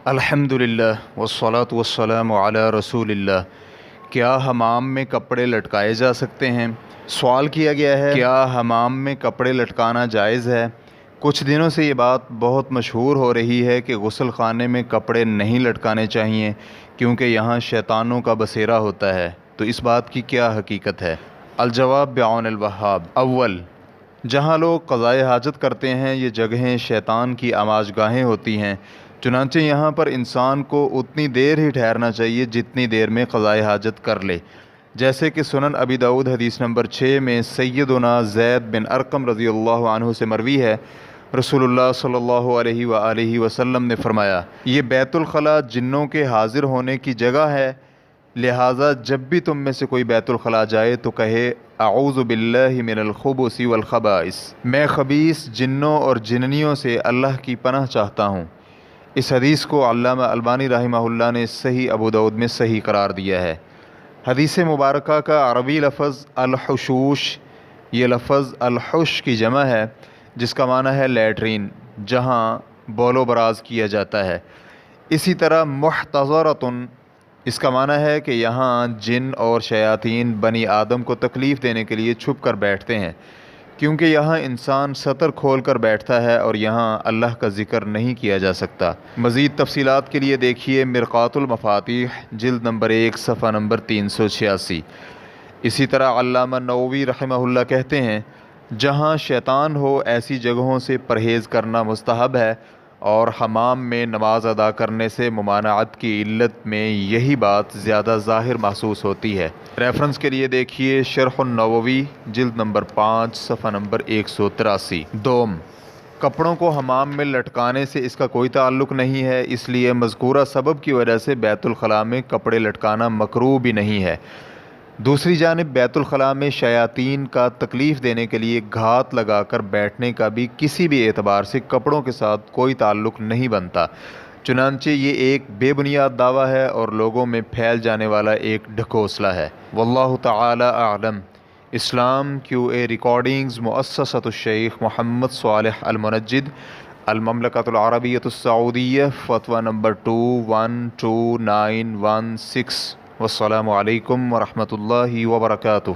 الحمدللہ والصلاة والسلام علی رسول اللہ۔ کیا حمام میں کپڑے لٹکائے جا سکتے ہیں؟ سوال کیا گیا ہے کیا حمام میں کپڑے لٹکانا جائز ہے؟ کچھ دنوں سے یہ بات بہت مشہور ہو رہی ہے کہ غسل خانے میں کپڑے نہیں لٹکانے چاہیے کیونکہ یہاں شیطانوں کا بسیرا ہوتا ہے۔ تو اس بات کی کیا حقیقت ہے؟ الجواب بعون الوہاب۔ اول، جہاں لوگ قضائے حاجت کرتے ہیں یہ جگہیں شیطان کی آماج گاہیں ہوتی ہیں، چنانچہ یہاں پر انسان کو اتنی دیر ہی ٹھہرنا چاہیے جتنی دیر میں قضائے حاجت کر لے، جیسے کہ سنن ابی داؤد حدیث نمبر 6 میں سیدنا زید بن ارقم رضی اللہ عنہ سے مروی ہے، رسول اللہ صلی اللہ علیہ وآلہ وسلم نے فرمایا، یہ بیت الخلاء جنوں کے حاضر ہونے کی جگہ ہے، لہٰذا جب بھی تم میں سے کوئی بیت الخلاء جائے تو کہے اعوذ باللہ من الخبث والخبائث، میں خبیث جنوں اور جننیوں سے اللہ کی پناہ چاہتا ہوں۔ اس حدیث کو علامہ البانی رحمہ اللہ نے صحیح ابو داؤد میں صحیح قرار دیا ہے۔ حدیث مبارکہ کا عربی لفظ الحشوش، یہ لفظ الحش کی جمع ہے جس کا معنی ہے لیٹرین، جہاں بول و براز کیا جاتا ہے۔ اسی طرح محتضرۃ، اس کا معنی ہے کہ یہاں جن اور شیاطین بنی آدم کو تکلیف دینے کے لیے چھپ کر بیٹھتے ہیں، کیونکہ یہاں انسان سطر کھول کر بیٹھتا ہے اور یہاں اللہ کا ذکر نہیں کیا جا سکتا۔ مزید تفصیلات کے لیے دیکھیے مرقات المفاتیح جلد نمبر 1 صفحہ نمبر 386۔ اسی طرح علامہ نووی رحمہ اللہ کہتے ہیں، جہاں شیطان ہو ایسی جگہوں سے پرہیز کرنا مستحب ہے، اور حمام میں نماز ادا کرنے سے ممانعت کی علت میں یہی بات زیادہ ظاہر محسوس ہوتی ہے۔ ریفرنس کے لیے دیکھیے شرح النووی جلد نمبر 5 صفحہ نمبر 183۔ دوم، کپڑوں کو حمام میں لٹکانے سے اس کا کوئی تعلق نہیں ہے، اس لیے مذکورہ سبب کی وجہ سے بیت الخلاء میں کپڑے لٹکانا مکروہ بھی نہیں ہے۔ دوسری جانب بیت الخلاء میں شیاطین کا تکلیف دینے کے لیے گھات لگا کر بیٹھنے کا بھی کسی بھی اعتبار سے کپڑوں کے ساتھ کوئی تعلق نہیں بنتا، چنانچہ یہ ایک بے بنیاد دعویٰ ہے اور لوگوں میں پھیل جانے والا ایک ڈھکوسلہ ہے۔ واللہ تعالی اعلم۔ اسلام QA ریکارڈنگز مؤسسۃ الشیخ محمد صالح المنجد، المملکۃ العربیۃ السعودیہ، فتویٰ نمبر 212916۔ والسلام علیکم ورحمۃ اللہ وبرکاتہ۔